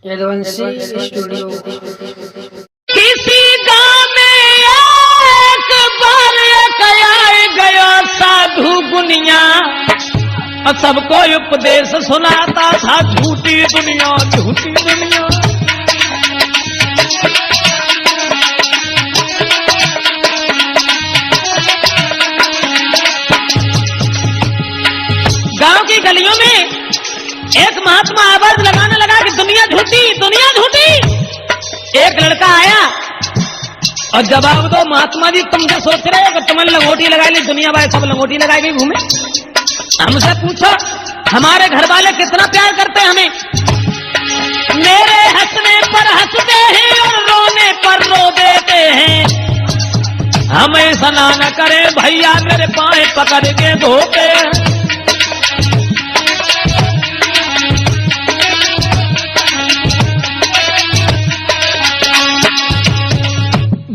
Yaduvanshi studio. किसी गांव में एक बार आए गया साधु गुनिया और सबको उपदेश सुनाता था, झूठी दुनिया झूठी दुनिया। गांव की गलियों में एक महात्मा आवाज लगाने लगा कि दुनिया झूठी दुनिया झूठी। एक लड़का आया और जवाब दो, महात्मा जी तुम क्या सोच रहे हो कि तुम्हें लंगोटी लगाई ली, दुनिया भाई सब लंगोटी लगाई गई घूमे। हमसे पूछो हमारे घर वाले कितना प्यार करते हैं हमें, मेरे हंसने पर हंसते हैं और रोने पर रो देते हैं। हम ऐसा ना करें भैया, मेरे पाए पकड़ के धोते हैं।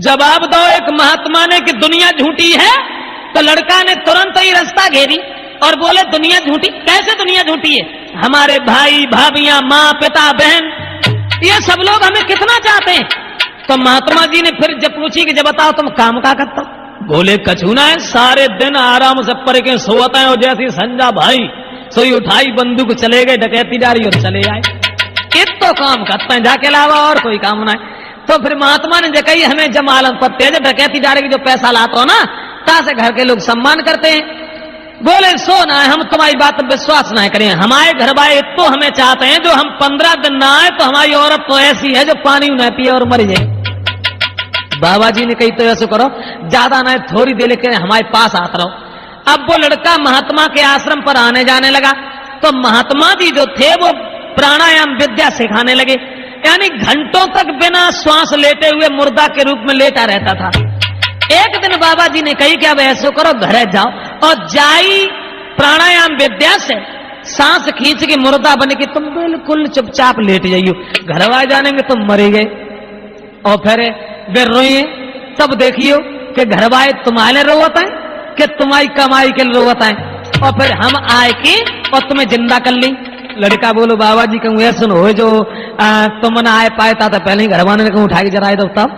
जवाब दो एक महात्मा ने कि दुनिया झूठी है, तो लड़का ने तुरंत ही रास्ता घेरी और बोले दुनिया झूठी कैसे, दुनिया झूठी है? हमारे भाई भाभियां माँ पिता बहन ये सब लोग हमें कितना चाहते हैं। तो महात्मा जी ने फिर जब पूछी कि जब बताओ तुम काम क्या करता हो? बोले कछु ना है, सारे दिन आराम से पड़ के सोता है और जैसी संजा भाई सोई उठाई बंदूक चले गए डकैती जारी और चले आए। इतो काम करते हैं जाके अलावा और कोई काम ना है। तो फिर महात्मा ने कही हमें जमालत पर तेज डकैती जा रही, जो पैसा लाते हो ना तासे घर के लोग सम्मान करते हैं। बोले सो ना हम तुम्हारी बात पर विश्वास ना करें, हमारे घर वाले तो हमें चाहते हैं जो हम 15 दिन ना आए तो हमारी औरत तो ऐसी है जो पानी न पिए और मर जाए। बाबा जी ने कही तो ऐसे करो ज्यादा ना थोड़ी देर लेकर हमारे पास आते रहो। अब वो लड़का महात्मा के आश्रम पर आने जाने लगा तो महात्मा जी जो थे वो प्राणायाम विद्या सिखाने लगे, यानी घंटों तक बिना श्वास लेते हुए मुर्दा के रूप में लेटा रहता था। एक दिन बाबा जी ने कही कि अब ऐसा करो घरे जाओ और जाई प्राणायाम विद्या से सांस खींच के मुर्दा बने कि तुम बिल्कुल चुपचाप लेट जाइयो, घर वाले जानेंगे तुम मरे गए। और फिर वे रोइए तब देखियो कि घर वाले तुम्हारे रोवत है कि तुम्हारी कमाई के लिए रोवत है, और फिर हम आए कि और तुम्हें जिंदा कर ली। लड़का बोलो बाबा जी कहूँ ऐसा हो जो तुम ना आए पाए था तो पहले ही घर वाले ने कहूँ उठा के जरा दो। तब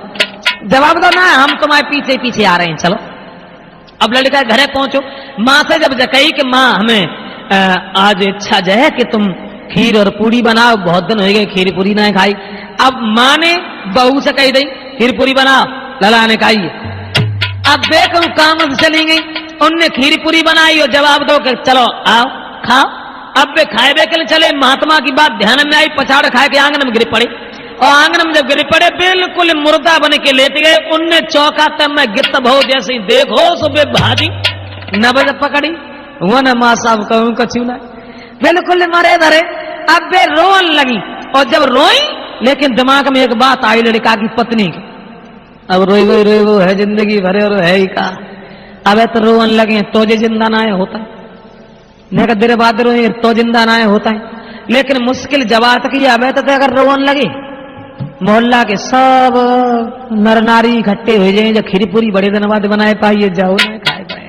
जवाब दो ना हम तुम्हारे पीछे पीछे आ रहे हैं चलो। अब लड़का घरे पहुंचो, माँ से जब कही कि माँ हमें आज इच्छा जो है कि तुम खीर और पूरी बनाओ, बहुत दिन हो गए खीर पूरी ना खाई। अब माँ ने बहू से कही दी खीर पूरी बनाओ, लला ने खाई। अब देखो काम से चली गई, उनने खीर पूरी बनाई और जवाब दो कि चलो आओ खाओ। अब वे खाए के लिए चले, महात्मा की बात ध्यान में आई, पछाड़ खाए के आंगन में गिर पड़े और आंगन में जब गिर पड़े बिल्कुल मुर्दा बन के लेट गए। उनने चौका तब मैं गिरत भाव जैसे देखो सुबह भाजी न बज पकड़ी वो न माँ साहब कहूँ कछू ना बिल्कुल मारे धरे। अब वे रोन लगी और जब रोई लेकिन दिमाग में एक बात आई लड़का की पत्नी की, अब रोई वो है जिंदगी भरे और है ही का। अब तो रोन लगे तो जो जिंदा ना होता है, देर बाद रोए तो जिंदा ना होता है। लेकिन मुश्किल जवाब तक अब तो अगर रोन लगे मोहल्ला के सब नर नारी इकट्ठे हो जाए जो खीर पूरी बड़े दिन बाद बनाए पाइए जाओ ना खाए पाए।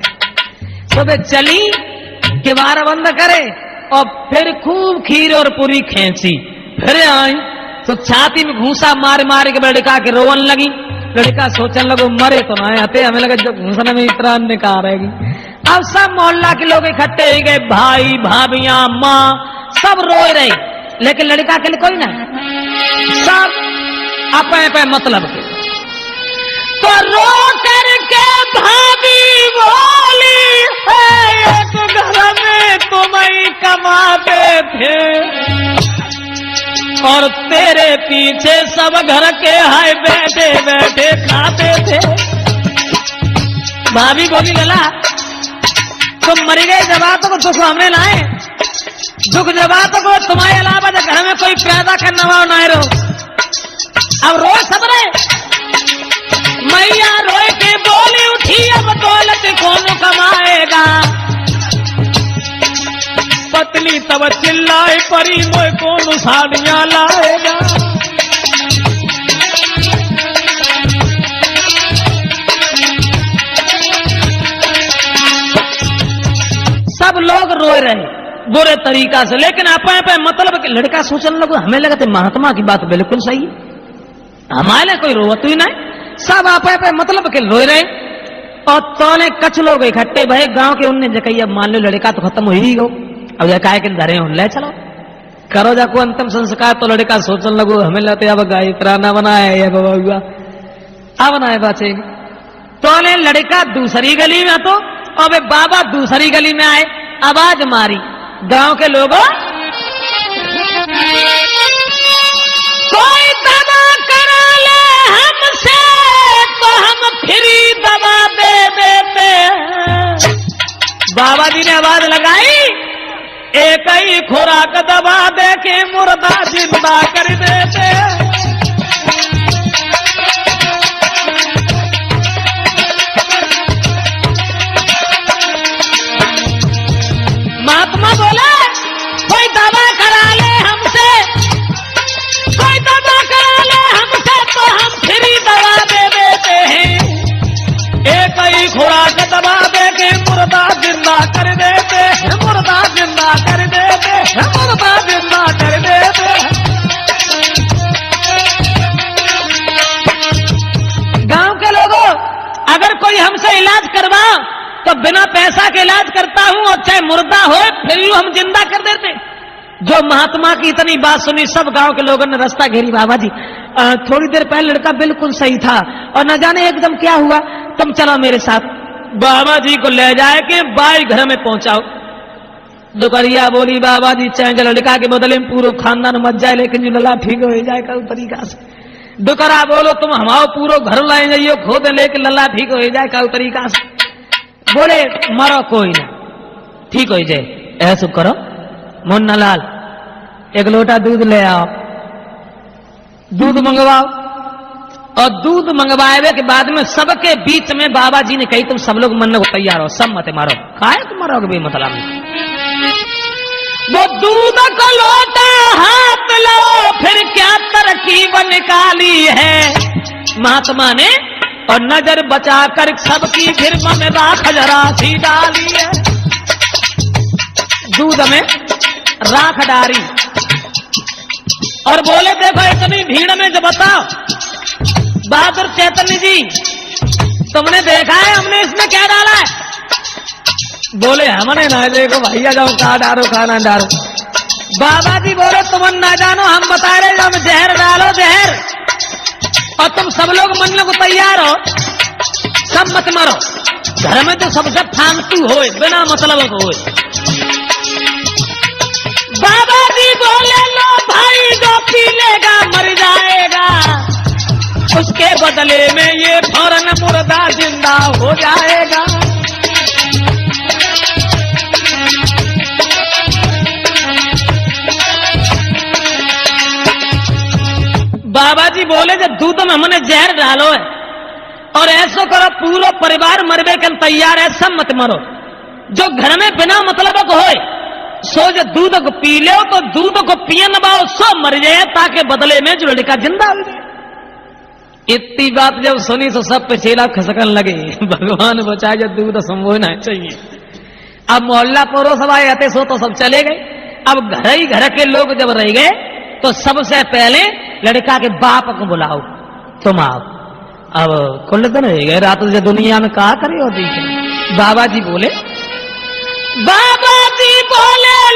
सुबह चली किवाड़ बंद करे और फिर खूब खीर और पूरी खेची, फिर आई तो छाती में घूसा मार मार के लड़का के रोवन लगी। लड़का सोचने लगो मरे तो ना आते, हमें लगा जब घूसने में इतना निकाह रहेगी। अब सब मोहल्ला के लोग इकट्ठे हो गए, भाई भाभियां माँ सब रो रहे, लेकिन लड़का के लिए कोई ना, सब अपने मतलब के। तो रो करके भाभी बोली है एक घर में तुम ही कमाते थे और तेरे पीछे सब घर के हाय बैठे बैठे खाते थे। भाभी बोली लला तुम मरी गए जवाब को दुख हमें लाए, दुख जवाब को तुम्हारे अलावा घर में कोई पैदा करने वाला ना रहो। अब रोए सब रहे, मैया रोए के बोली उठी अब दौलत कौन कमाएगा। पत्नी तब चिल्लाए परी मोए कौन साड़ियां लाएगा। सब लोग रोए रहे बुरे तरीका से। लेकिन आप मतलब कि लड़का सोचने लगो, हमें लगा था महात्मा की बात बिल्कुल सही है, हमारे कोई रोवत ही नहीं, सब आप मतलब के रोए रहे। और तोने कच लोग इकट्ठे भय गांव के, उनने जकई अब मान लो लड़का तो खत्म हो ही गो, अब जका के धरे हो ले चलो करो जाको अंतिम संस्कार। तो लड़का सोचने लगो, हमें लगते अब गायत्रा ना बनाए या बाबा हुआ अब बनाए बचे। तो ने लड़का दूसरी गली में, तो अब बाबा दूसरी गली में आए, आवाज मारी गांव के लोगों, कोई दवा करा ले हमसे तो हम फ्री दवा दे देते हैं। बाबा जी ने आवाज लगाई, एक ही खुराक दवा दे के मुर्दा जिंदा कर देते हैं। महात्मा बोले, कोई दवा करा ले हमसे, कोई दवा करा ले हमसे तो हम फ्री दवा दे देते हैं। एक ही खुराक दवा दे के मुर्दा जिंदा कर देते हैं, मुर्दा जिंदा कर देते हैं, मुर्दा जिंदा कर देते हैं। गांव के लोगों, अगर कोई हमसे इलाज करवाओ तो बिना पैसा के इलाज करता हूं, और चाहे मुर्दा हो फिर यूं हम जिंदा कर देते। जो महात्मा की इतनी बात सुनी, सब गांव के लोगों ने रास्ता घेरी। बाबा जी थोड़ी देर पहले लड़का बिल्कुल सही था और न जाने एकदम क्या हुआ, तुम चलो मेरे साथ। बाबा जी को ले जाए के बाई घर में पहुंचाओ। दुपहरिया बोली, बाबा जी चाहे लड़का के बदले में पूरा खानदान मच जाए, लेकिन जो लला ठीक हो जाए का तरीका से। दुकरा बोलो, तुम हमारो पूरा घर लाए जाइयो खोद, लेकिन लला ठीक हो जाए का तरीका से। बोले मरो कोई ना, ठीक हो जाए, ऐसा करो मुन्ना लाल एक लोटा दूध ले आओ, दूध मंगवाओ। और दूध मंगवाए के बाद में सबके बीच में बाबा जी ने कही, तुम सब लोग मन को तैयार हो, सब मत मारो, खाए तुम मरोगे भी मतलब। वो दूध को लोटा हाथ लो, फिर क्या तरकीब निकाली है महात्मा ने, और नजर बचाकर सबकी फिर में राख जरासी डाली है। दूध में राख डाली और बोले, देखो इतनी भीड़ में जो बताओ बहादुर चैतन्य जी, तुमने देखा है हमने इसमें क्या डाला है? बोले हमने ना, देखो भैया जाओ कहा डालो खाना डालो। बाबा जी बोले, तुम ना जानो, हम बता रहे जो हम जहर डालो जहर, और तुम सब लोग मन को तैयार हो, सब मत मरो। घर में तो सबसे फालतू हो, बिना मतलब हो। बाबा जी बोले, लो भाई जो पी लेगा मर जाएगा, उसके बदले में ये फौरन मुर्दा जिंदा हो जाएगा। बाबा जी बोले, जब दूध में हमने जहर डालो है और ऐसा करो पूरा परिवार मरबे के तैयार है, सब मत मरो। जो घर में बिना मतलब को होए सो जो दूध को पी लो, तो दूध को पियन बाओ सो मर जाए, ताकि बदले में जो लड़का जिंदा हो जाए। इतनी बात जब सुनी तो सब पे चेला खसकन लगे, भगवान बचाए जब दूध संभोना चाहिए। अब मोहल्ला पड़ोस आए आते सो तो सब चले गए। अब घर ही घर के लोग जब रह गए तो सबसे पहले लड़का के बाप को बुलाओ, तुम आओ। अब कुल दिन रह गए, रात से दुनिया में कहा करे होती है। बाबा जी बोले,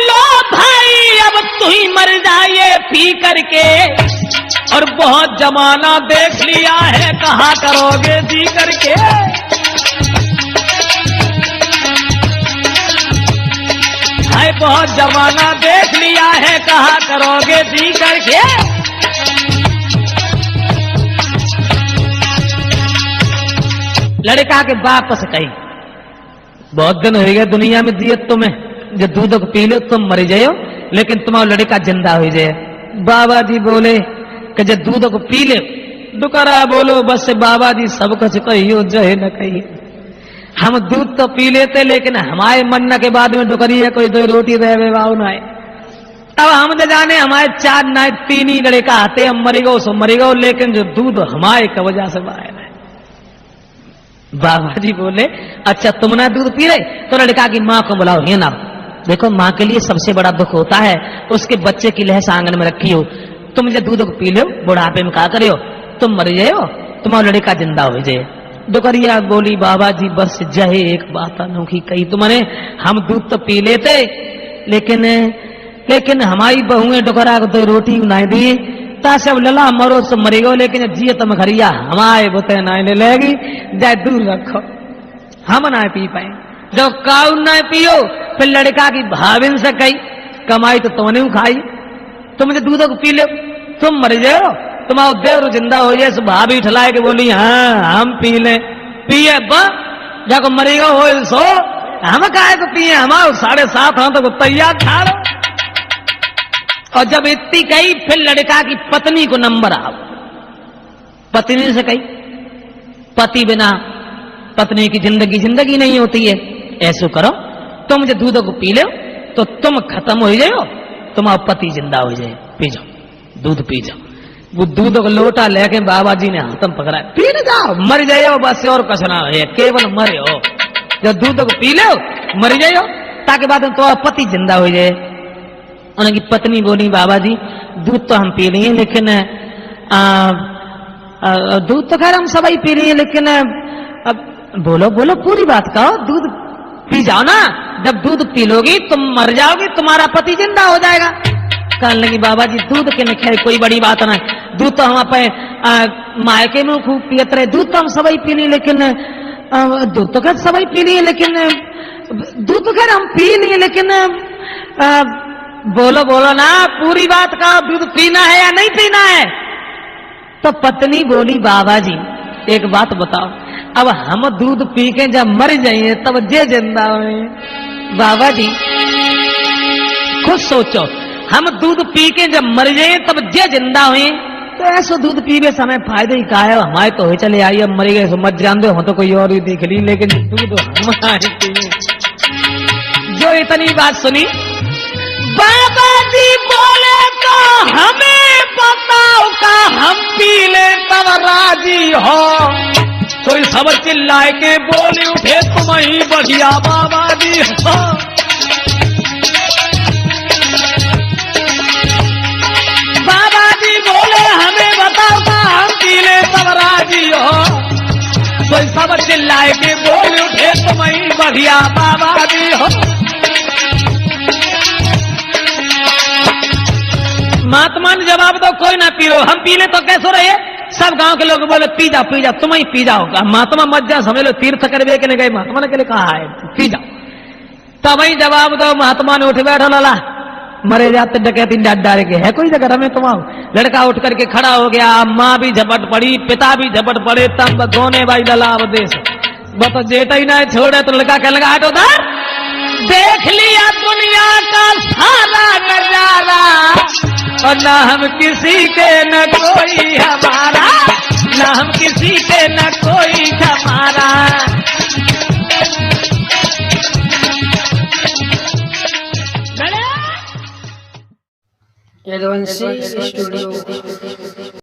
लो भाई अब तू ही मर जाइए पी करके, और बहुत जमाना देख लिया है, कहा करोगे जी करके। हाय बहुत जमाना देख लिया है, कहा करोगे जी करके। लड़का के बाप से कही, बहुत दिन हो गए दुनिया में दिए तुम्हें, जो दूध को पी लो तुम मर जाओ, लेकिन तुम्हारा लड़का जिंदा हो जाए। बाबा जी बोले कि जब दूध को पी ले, दुकारा बोलो बस बाबा जी सब कुछ कहियो जहे न कहिए। हम दूध तो पी लेते, लेकिन हमारे मरने के बाद में दुकरिया कोई दो रोटी रहे वाव ना है। अब हम तो जाने हमारे चार ना तीन ही लड़का आते, हम मरी गो सो मरी गो, लेकिन जो दूध हमारे की वजह से आए। बाबा जी बोले, अच्छा तुम ना दूध पी रहे, तो लड़का की माँ को बुलाओ, ये ना देखो माँ के लिए सबसे बड़ा दुख होता है उसके बच्चे की लहस आंगन में रखी हो, तुम ये दूध पी लो, बुढ़ापे में क्या करे हो, तुम मर जाए हो, तुम्हारा लड़का जिंदा हो जाए। डुकरिया बोली बाबा जी बस जहे एक बात अनोखी कही तुमने, हम दूध तो पी लेते लेकिन हमारी बहुएं डुकरा को तो रोटी नहीं दी, तासे अब लला मरो तो मरेगो, लेकिन जिये तुम खरिया हमारे बुते नहीं लेगी, जाए दूर रखो, हम ना पी पाए। जब काउ ना पियो फिर लड़का की भाविन से कही कमाई तो तुमने खाई, तुम जो दूध को पी लो तुम मर जाओ, तुम्हारा देवर जिंदा हो जाए। भाभी ठलाए के बोली हाँ हम पी ले, पिए जब मरेगा हो सो, हम काहे को पिए, हमारे 7.5 हाथ तो तैयार छाड़ो। और जब इतनी कही फिर लड़का की पत्नी को नंबर आओ, पत्नी से कही पति बिना पत्नी की जिंदगी नहीं होती है, ऐसो करो तुम जो दूध को पी लो तो तुम खत्म हो जाओ, तुम्हारा पति जिंदा हो जाए, पी जाओ दूध पी जाओ। वो दूध को लोटा लेके बाबा जी ने हाथम पकड़ा, पी न जाओ मर जाओ बस और कुछ ना है, केवल मरे हो, जब दूध को पी लो मर जाओ ताकि बाद में तुम्हारा पति जिंदा हो जाए। उनकी पत्नी बोली बाबा जी दूध तो हम पी लिए लेकिन दूध तो खैर हम सभी पी लिए, लेकिन अब बोलो बोलो पूरी बात कहो, दूध पी जाओ ना, जब दूध पी लोगी तुम मर जाओगी, तुम्हारा पति जिंदा हो जाएगा। कहने लगी बाबा जी दूध के खैर कोई बड़ी बात ना, दूध तो हम अपने मायके में खूब पियत रहे, दूध तो हम सभी पी लिए, लेकिन दूध तो खैर सभी पी लिए, लेकिन दूध तो खैर हम पी लिए, लेकिन बोलो बोलो ना पूरी बात कहो, दूध पीना है या नहीं पीना है। तो पत्नी बोली बाबा जी एक बात बताओ, अब हम दूध पी के जब मर जाइए तब जे जिंदा हुए, बाबा जी खुद सोचो, हम दूध पी के जब मर जाए तब जे जिंदा हुए, तो ऐसा दूध पीवे समय फायदे ही का है, हमारे तो ही चले आई, अब मर गए तो मत जान दो, हम तो कोई और ही देख ली, लेकिन दूध हमारे पिए। जो इतनी बात सुनी बाबा जी बोले तो हमें बताओ का हम पी ले तब राजी हो, कोई सब चिल्लाए के बोले उठे तुम ही बढ़िया बाबा जी हो। बाबा जी बोले हमें बताओ का हम पी ले तब राजी हो, कोई सब चिल्लाए के बोले उठे तुम ही बढ़िया बाबा जी हो। महात्मा ने जवाब दो कोई ना पी लो, हम पी ले तो कैसे रहे, सब गांव के लोग बोले पी जाओ तुम ही पी जाओ, महात्मा मत जा समझ लो तीर्थ करवे के गए, महात्मा ने के लिए कहा है पी जाओ, तब ही जवाब दो। महात्मा ने उठ बैठो लाला मरे जाते डकैती डाल के है कोई जगह में तुम्हारा, लड़का उठ करके खड़ा हो गया, माँ भी झपट पड़ी पिता भी झपट पड़े, तब दोने भाई डला देश बस जेटा ही ना छोड़े, तो लड़का क्या लगा हटो उधर, देख लिया दुनिया का सारा नजारा, और ना हम किसी के न कोई हमारा, ना हम किसी के न कोई हमारा। यदुवंशी स्टूडियो।